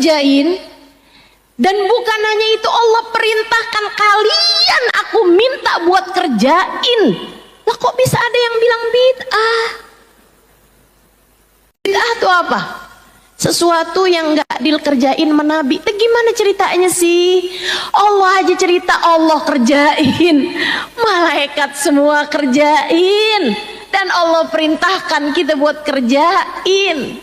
kerjain. Dan bukan hanya itu, Allah perintahkan kalian, aku minta buat kerjain. Lah kok bisa ada yang bilang bid'ah? Bid'ah itu apa? Sesuatu yang gak dikerjain menabi. Itu gimana ceritanya sih? Allah aja cerita Allah kerjain, malaikat semua kerjain, dan Allah perintahkan kita buat kerjain.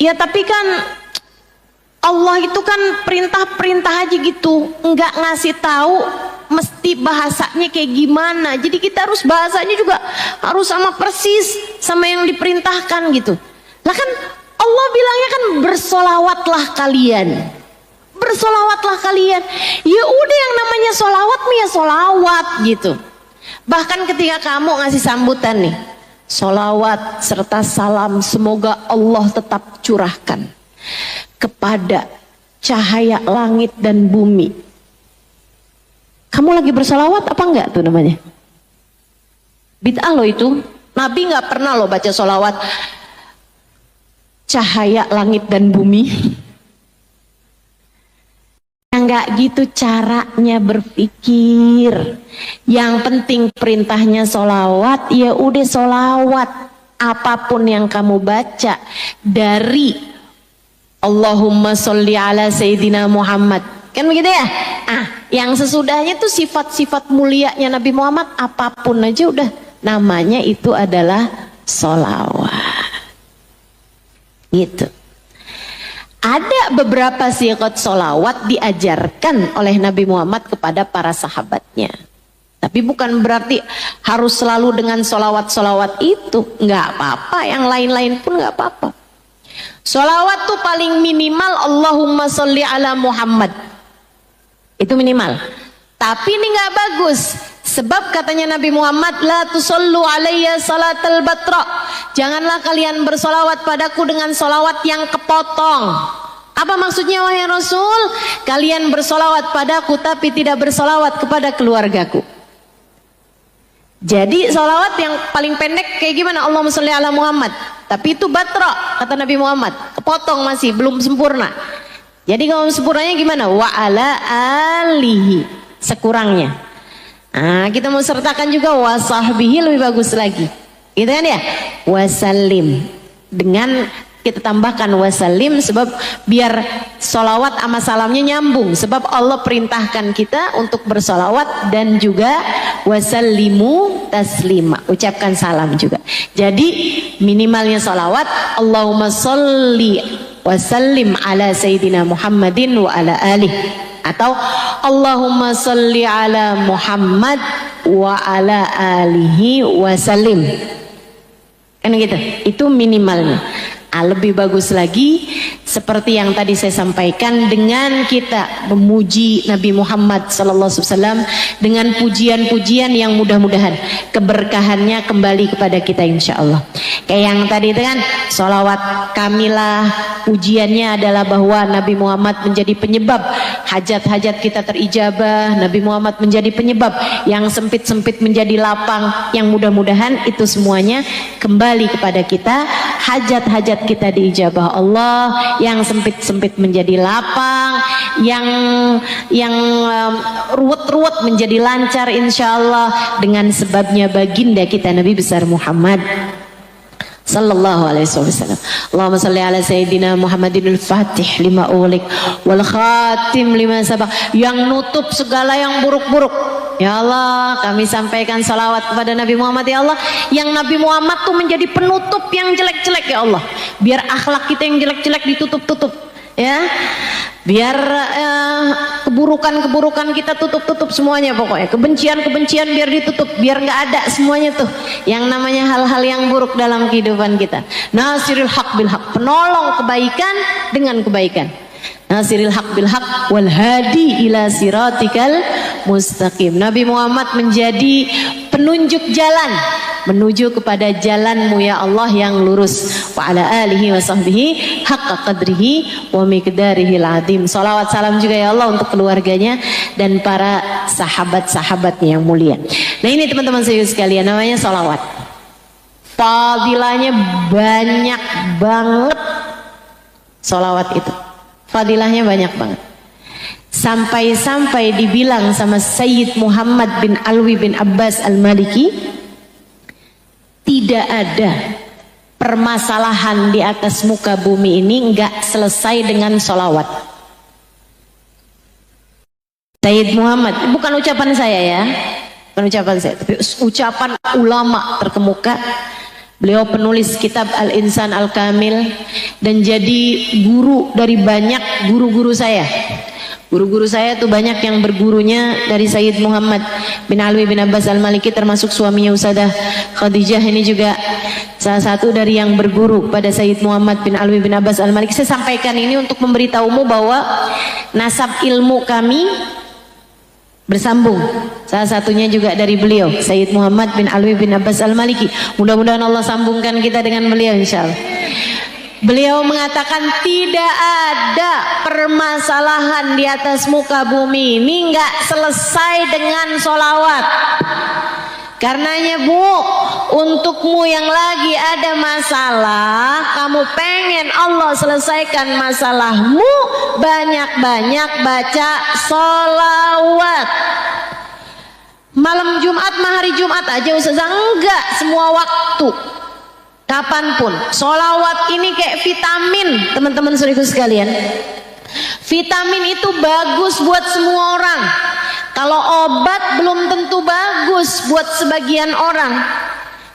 Ya tapi kan Allah itu kan perintah-perintah aja gitu, nggak ngasih tahu mesti bahasanya kayak gimana. Jadi kita harus bahasanya juga harus sama persis sama yang diperintahkan gitu. Lah kan Allah bilangnya kan bersolawatlah kalian, bersolawatlah kalian. Ya udah, yang namanya solawat ya solawat gitu. Bahkan ketika kamu ngasih sambutan nih, solawat serta salam semoga Allah tetap curahkan kepada cahaya langit dan bumi. Kamu lagi bersolawat apa enggak tuh namanya? Bid'ah loh itu. Nabi nggak pernah loh baca solawat cahaya langit dan bumi. Enggak gitu caranya berpikir. Yang penting perintahnya solawat, ya udah solawat. Apapun yang kamu baca dari Allahumma sholli ala Sayyidina Muhammad, kan begitu ya? Yang sesudahnya tuh sifat-sifat mulianya Nabi Muhammad, apapun aja udah namanya itu adalah sholawat. Gitu. Ada beberapa siqat sholawat diajarkan oleh Nabi Muhammad kepada para sahabatnya. Tapi bukan berarti harus selalu dengan sholawat-sholawat itu. Nggak apa-apa, yang lain-lain pun nggak apa-apa. Sholawat tuh paling minimal Allahumma sholli ala Muhammad. Itu minimal. Tapi ini nggak bagus. Sebab katanya Nabi Muhammad, la tusallu alayya salatal batra. Janganlah kalian bersolawat padaku dengan solawat yang kepotong. Apa maksudnya wahai Rasul? Kalian bersolawat padaku tapi tidak bersolawat kepada keluargaku. Jadi solawat yang paling pendek kayak gimana? Allahumma sholli ala Muhammad. Tapi itu batra, kata Nabi Muhammad. Kepotong masih, belum sempurna. Jadi kalau sempurnanya gimana? Wa ala alihi. Sekurangnya. Kita mau sertakan juga wa sahbihi, lebih bagus lagi. Gitu kan ya? Wasallim. Dengan kita tambahkan wasallim, sebab biar solawat sama salamnya nyambung. Sebab Allah perintahkan kita untuk bersolawat dan juga wasallimu taslima, ucapkan salam juga. Jadi minimalnya solawat Allahumma sholli wasallim ala Sayyidina Muhammadin wa ala alih, atau Allahumma sholli ala Muhammad wa ala alihi wasallim. Kan gitu, itu minimalnya. Lebih bagus lagi seperti yang tadi saya sampaikan, dengan kita memuji Nabi Muhammad SAW dengan pujian-pujian yang mudah-mudahan keberkahannya kembali kepada kita insya Allah. Kayak yang tadi itu kan, sholawat kamilah pujiannya adalah bahwa Nabi Muhammad menjadi penyebab hajat-hajat kita terijabah. Nabi Muhammad menjadi penyebab yang sempit-sempit menjadi lapang, yang mudah-mudahan itu semuanya kembali kepada kita. Hajat-hajat kita diijabah Allah, yang sempit-sempit menjadi lapang, yang ruwet-ruwet menjadi lancar insyaallah, dengan sebabnya baginda kita Nabi besar Muhammad sallallahu alaihi wasallam. Allahumma salli ala Sayyidina Muhammadin al-Fatih lima ulik wal khatim lima sabaq, yang nutup segala yang buruk-buruk. Ya Allah, kami sampaikan salawat kepada Nabi Muhammad ya Allah, yang Nabi Muhammad tuh menjadi penutup yang jelek-jelek ya Allah. Biar akhlak kita yang jelek-jelek ditutup-tutup ya. Biar keburukan-keburukan kita tutup-tutup semuanya pokoknya. Kebencian-kebencian biar ditutup, biar nggak ada semuanya tuh yang namanya hal-hal yang buruk dalam kehidupan kita. Nasirul haq bil haq, penolong kebaikan dengan kebaikan. Nasiril haq bil haq wal hadi ila siratikal mustaqim. Nabi Muhammad menjadi penunjuk jalan menuju kepada jalanmu ya Allah yang lurus. Wa ala alihi wa sahbihi haqqa qadrihi wa miqdarihil azim. Salawat salam juga ya Allah untuk keluarganya dan para sahabat-sahabatnya yang mulia. Nah ini teman-teman saya sekalian, namanya salawat. Fadilahnya banyak banget. Solawat itu fadilahnya banyak banget. Sampai-sampai dibilang sama Sayyid Muhammad bin Alwi bin Abbas Al-Maliki, tidak ada permasalahan di atas muka bumi ini nggak selesai dengan solawat. Sayyid Muhammad, bukan ucapan saya ya, bukan ucapan saya, tapi ucapan ulama terkemuka. Beliau penulis kitab Al-Insan Al-Kamil dan jadi guru dari banyak guru-guru saya. Guru-guru saya tuh banyak yang bergurunya dari Sayyid Muhammad bin Alwi bin Abbas Al-Maliki, termasuk suaminya Ustadzah Khadijah ini juga salah satu dari yang berguru pada Sayyid Muhammad bin Alwi bin Abbas Al-Maliki. Saya sampaikan ini untuk memberitahumu bahwa nasab ilmu kami bersambung. Salah satunya juga dari beliau, Sayyid Muhammad bin Alwi bin Abbas Al-Maliki. Mudah-mudahan Allah sambungkan kita dengan beliau insyaallah. Beliau mengatakan tidak ada permasalahan di atas muka bumi ini nggak selesai dengan solawat. Karenanya Bu, untukmu yang lagi ada masalah, kamu pengen Allah selesaikan masalahmu, banyak-banyak baca solawat. Malam Jumat, hari Jumat aja Ustazah, enggak, semua waktu, kapanpun. Solawat ini kayak vitamin, teman-teman saudaraku sekalian. Vitamin itu bagus buat semua orang. Kalau obat belum tentu bagus buat sebagian orang.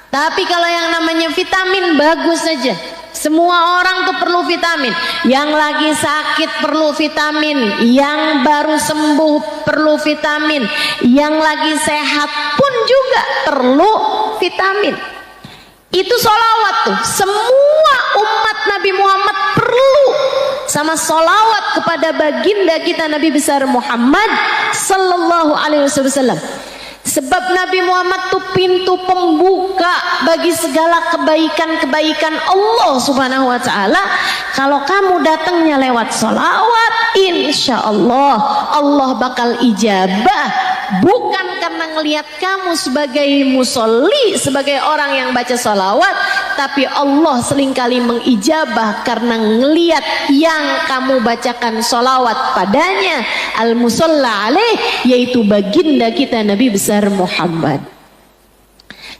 Tapi kalau yang namanya vitamin bagus saja. Semua orang tuh perlu vitamin. Yang lagi sakit perlu vitamin, yang baru sembuh perlu vitamin, yang lagi sehat pun juga perlu vitamin. Itu solawat tuh. Semua umat Nabi Muhammad perlu sama solawat kepada baginda kita Nabi besar Muhammad sallallahu alaihi wasallam. Sebab Nabi Muhammad tuh pintu pembuka bagi segala kebaikan-kebaikan Allah subhanahu wa ta'ala. Kalau kamu datangnya lewat solawat, insya Allah Allah bakal ijabah. Bukan karena ngelihat kamu sebagai musolli, sebagai orang yang baca solawat, tapi Allah seringkali mengijabah karena ngelihat yang kamu bacakan solawat padanya, al-musalla alaih, yaitu baginda kita Nabi besar Muhammad.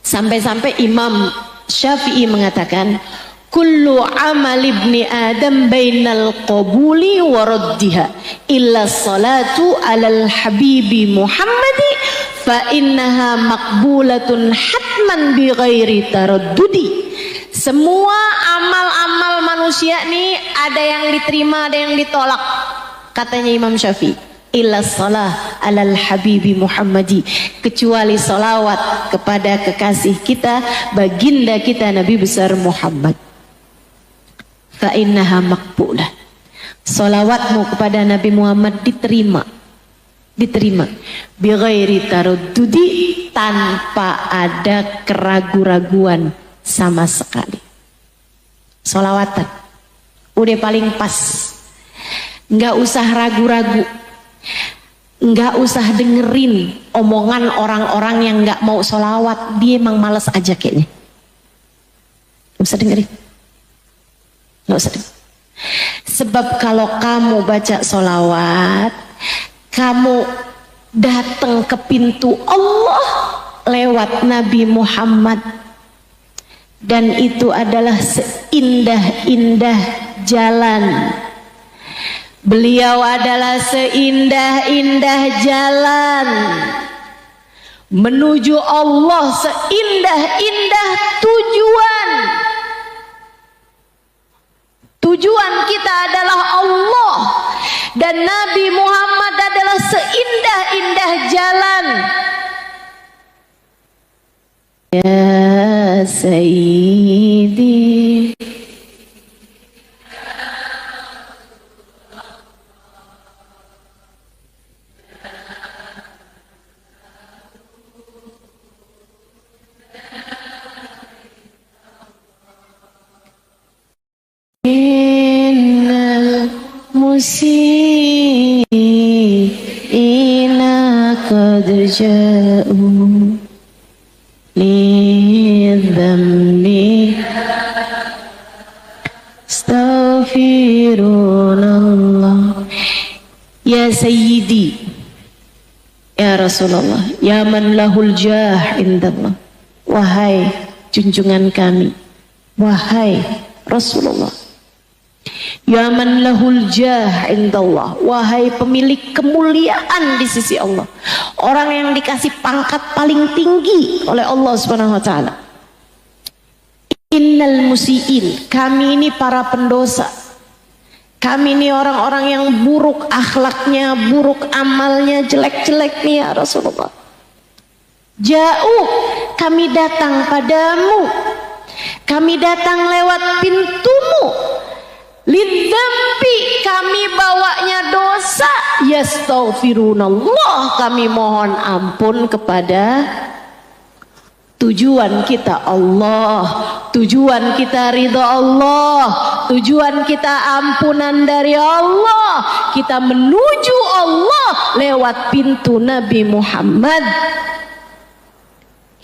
Sampai-sampai Imam Syafi'i mengatakan, kullu amal ibni Adam bainal qabuli wa raddiha illa salatu alal habibi Muhammadi fa innaha maqbulatun hatman bi ghairi taraddudi. Semua amal-amal manusia nih ada yang diterima, ada yang ditolak, katanya Imam Syafi'i. Illa salah alal habibi Muhammadi, kecuali salawat kepada kekasih kita, baginda kita Nabi besar Muhammad. Fa innaha maqbulah. Salawatmu kepada Nabi Muhammad diterima. Diterima. Bi ghairi taraddudi, tanpa ada keraguan-raguan sama sekali. Salawatan udah paling pas. Enggak usah ragu-ragu. Enggak usah dengerin omongan orang-orang yang enggak mau salawat. Dia emang malas aja kayaknya. Enggak usah dengerin. Nggak usah. Sebab kalau kamu baca solawat, kamu datang ke pintu Allah lewat Nabi Muhammad, dan itu adalah seindah-indah jalan. Beliau adalah seindah-indah jalan menuju Allah, seindah-indah tujuan. Tujuan kita adalah Allah, dan Nabi Muhammad adalah seindah-indah jalan. Ya Sayyidi, innal musiina qad ja'u li dhambi astaghfir Allah. Ya Sayyidi, ya Rasulullah, ya man lahul jah indallah. Wahai junjungan kami, wahai Rasulullah, ya man lahul jah indallah, wahai pemilik kemuliaan di sisi Allah, orang yang dikasih pangkat paling tinggi oleh Allah Subhanahu wa taala. Innal musiin, kami ini para pendosa, kami ini orang-orang yang buruk akhlaknya, buruk amalnya, jelek-jelek nih ya Rasulullah. Jauh, kami datang padamu, kami datang lewat pintumu. Lidzambi, kami bawanya dosa. Yastaghfirunallah, kami mohon ampun kepada tujuan kita Allah, tujuan kita ridha Allah, tujuan kita ampunan dari Allah. Kita menuju Allah lewat pintu Nabi Muhammad.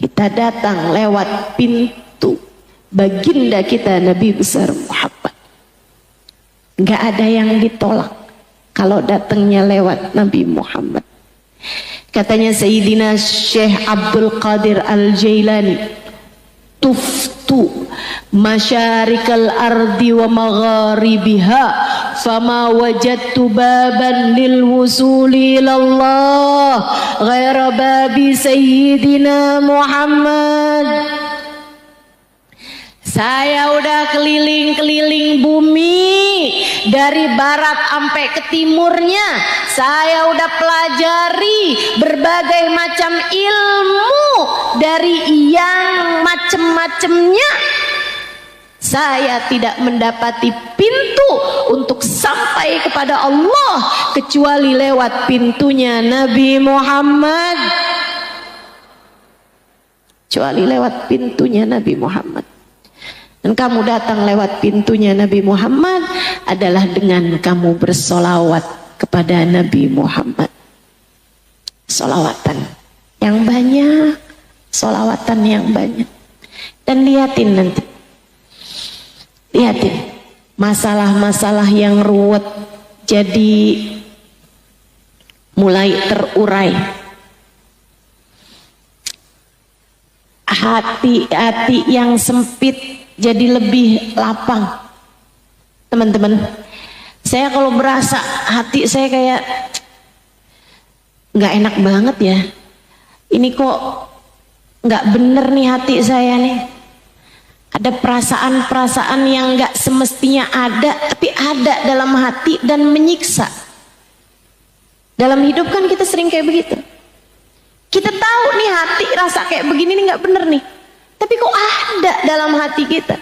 Kita datang lewat pintu baginda kita Nabi besar Muhammad. Enggak ada yang ditolak kalau datangnya lewat Nabi Muhammad. Katanya Sayyidina Syekh Abdul Qadir Al-Jailani, tuftu masyarikal ardi wa magharibiha fama wajadtu baban lil wusuli ilallah ghaira babi Sayyidina Muhammad. Saya udah keliling-keliling bumi dari barat sampai ke timurnya. Saya udah pelajari berbagai macam ilmu dari yang macam-macamnya. Saya tidak mendapati pintu untuk sampai kepada Allah kecuali lewat pintunya Nabi Muhammad. Kecuali lewat pintunya Nabi Muhammad. Dan kamu datang lewat pintunya Nabi Muhammad adalah dengan kamu bersolawat kepada Nabi Muhammad. Solawatan yang banyak, solawatan yang banyak. Dan lihatin nanti, lihatin masalah-masalah yang ruwet jadi mulai terurai. Hati-hati yang sempit jadi lebih lapang. Teman-teman, saya kalau berasa hati saya kayak nggak enak banget ya, ini kok nggak bener nih hati saya nih, ada perasaan-perasaan yang nggak semestinya ada tapi ada dalam hati dan menyiksa. Dalam hidup kan kita sering kayak begitu, kita tahu nih hati rasa kayak begini nih nggak bener nih, tapi kok ada dalam hati kita.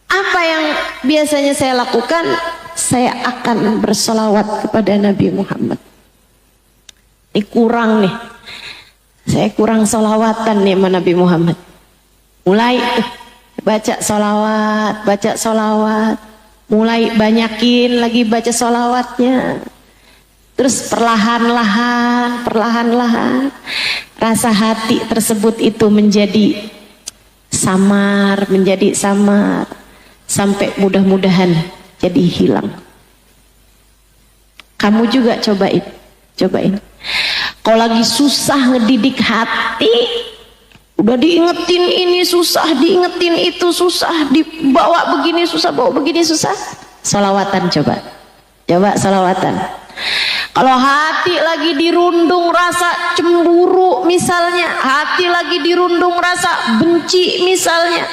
Apa yang biasanya saya lakukan? Saya akan bersolawat kepada Nabi Muhammad. Ini kurang nih, saya kurang solawatan nih sama Nabi Muhammad. Mulai baca solawat, mulai banyakin lagi baca solawatnya. Terus perlahan-lahan rasa hati tersebut itu menjadi samar, sampai mudah-mudahan jadi hilang. Kamu juga cobain. Kalau lagi susah ngedidik hati, udah diingetin ini susah, diingetin itu susah, dibawa begini susah, bawa begini susah, solawatan coba solawatan. Kalau hati lagi dirundung rasa cemburu misalnya, hati lagi dirundung rasa benci misalnya,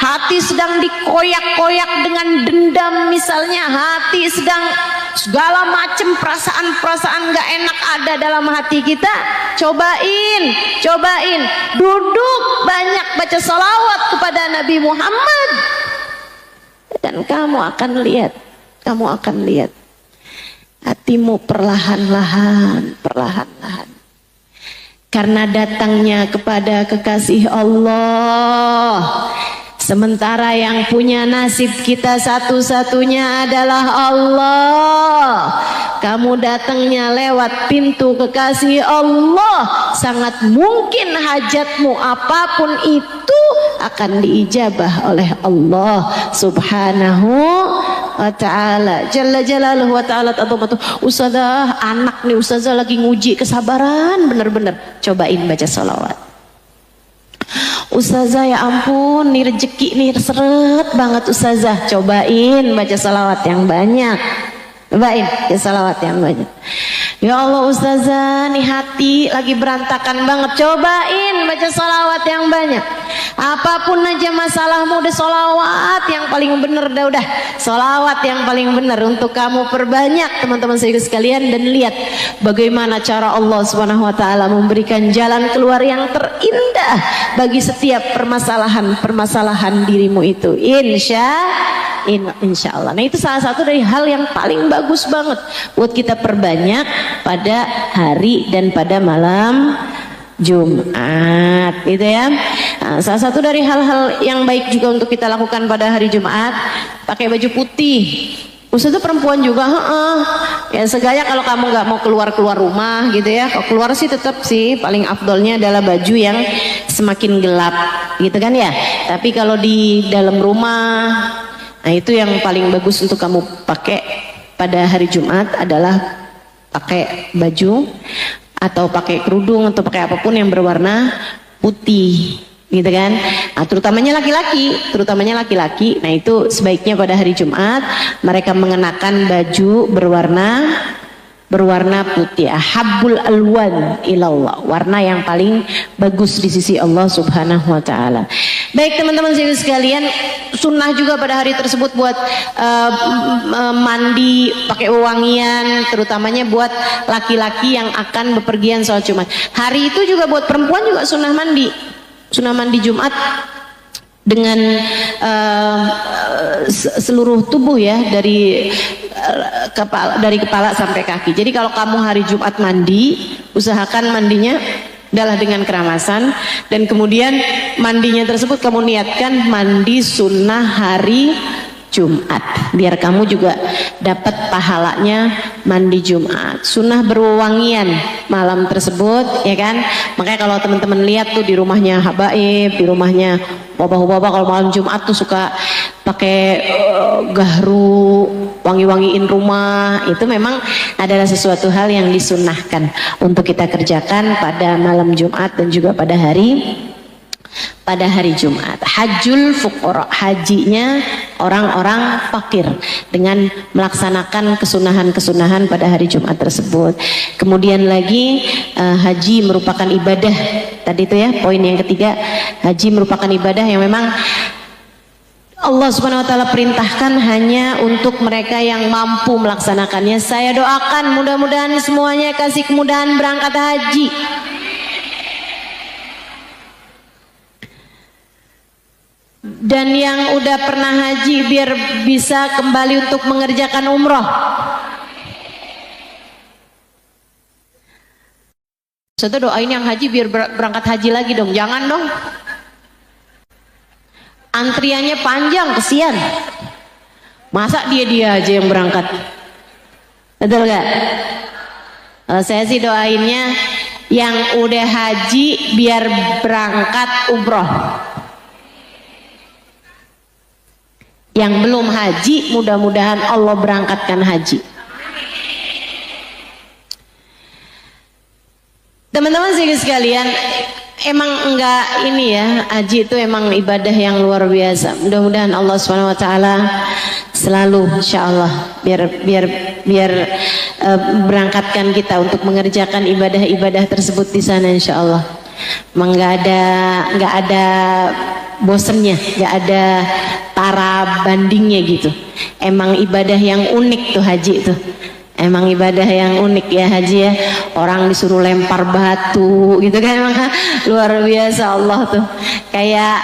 hati sedang dikoyak-koyak dengan dendam misalnya, hati sedang segala macam perasaan-perasaan gak enak ada dalam hati kita, cobain duduk banyak baca salawat kepada Nabi Muhammad, dan kamu akan lihat hatimu perlahan-lahan karena datangnya kepada kekasih Allah. Sementara yang punya nasib kita satu-satunya adalah Allah. Kamu datangnya lewat pintu kekasih Allah, sangat mungkin hajatmu apapun itu akan diijabah oleh Allah Subhanahu wa ta'ala, jalla jalaluhu wa ta'ala ta'zamatu. Ustazah, anak nih ustazah lagi nguji kesabaran bener-bener, cobain baca salawat. Ustazah ya ampun, nih rezeki nih seret banget ustazah, cobain baca salawat yang banyak. Cobain ya salawat yang banyak. Ya Allah ustazah, nih hati lagi berantakan banget, cobain baca salawat yang banyak. Apapun aja masalahmu, udah salawat yang paling bener, udah salawat yang paling bener untuk kamu perbanyak teman-teman saya sekalian. Dan lihat bagaimana cara Allah Subhanahu wa taala memberikan jalan keluar yang terindah bagi setiap permasalahan dirimu itu, insya Allah. Nah, itu salah satu dari hal yang paling bagus banget buat kita perbanyak pada hari dan pada malam Jumat, gitu ya. Nah, salah satu dari hal-hal yang baik juga untuk kita lakukan pada hari Jumat, pakai baju putih. Ustaz itu perempuan juga, ya segaya kalau kamu nggak mau keluar rumah gitu ya. Kalau keluar sih tetap sih paling afdolnya adalah baju yang semakin gelap, gitu kan ya. Tapi kalau di dalam rumah, nah itu yang paling bagus untuk kamu pakai pada hari Jumat adalah pakai baju atau pakai kerudung atau pakai apapun yang berwarna putih, gitu kan. Nah, terutamanya laki-laki. Nah, itu sebaiknya pada hari Jumat mereka mengenakan baju berwarna putih, ahabbul alwan ilallah, warna yang paling bagus di sisi Allah Subhanahu wa taala. Baik teman-teman sekalian, sunnah juga pada hari tersebut buat mandi pakai wewangian, terutamanya buat laki-laki yang akan bepergian sholat Jumat. Hari itu juga buat perempuan juga sunnah mandi Jumat dengan seluruh tubuh ya, dari kepala sampai kaki. Jadi kalau kamu hari Jumat mandi, usahakan mandinya adalah dengan keramasan, dan kemudian mandinya tersebut kamu niatkan mandi sunnah hari Jumat, biar kamu juga dapat pahalanya mandi Jumat. Sunnah berwewangian malam tersebut, ya kan. Makanya kalau teman-teman lihat tuh di rumahnya habaib, di rumahnya bapak-bapak kalau malam Jumat tuh suka pakai gahru, wangi-wangiin rumah. Itu memang adalah sesuatu hal yang disunnahkan untuk kita kerjakan pada malam Jumat dan juga pada hari Jumat. Hajjul fuqara, hajinya orang-orang fakir, dengan melaksanakan kesunahan-kesunahan pada hari Jumat tersebut. Kemudian lagi haji merupakan ibadah. Tadi itu ya poin yang ketiga, haji merupakan ibadah yang memang Allah Subhanahu wa taala perintahkan hanya untuk mereka yang mampu melaksanakannya. Saya doakan mudah-mudahan semuanya kasih kemudahan berangkat haji. Dan yang udah pernah haji biar bisa kembali untuk mengerjakan umroh. Saya doain yang haji biar berangkat haji lagi dong. Jangan dong. Antriannya panjang, kesian. Masa dia aja yang berangkat? Betul gak? Kalau saya sih doainnya yang udah haji biar berangkat umroh. Yang belum haji mudah-mudahan Allah berangkatkan haji. Teman-teman sekalian, emang enggak ini ya, haji itu emang ibadah yang luar biasa. Mudah-mudahan Allah Subhanahu wa taala selalu insyaallah biar berangkatkan kita untuk mengerjakan ibadah-ibadah tersebut di sana insyaallah. Emang enggak ada bosennya, enggak ada tara bandingnya gitu. Emang ibadah yang unik tuh haji tuh. Emang ibadah yang unik ya haji ya. Orang disuruh lempar batu gitu kan, emang luar biasa Allah tuh. Kayak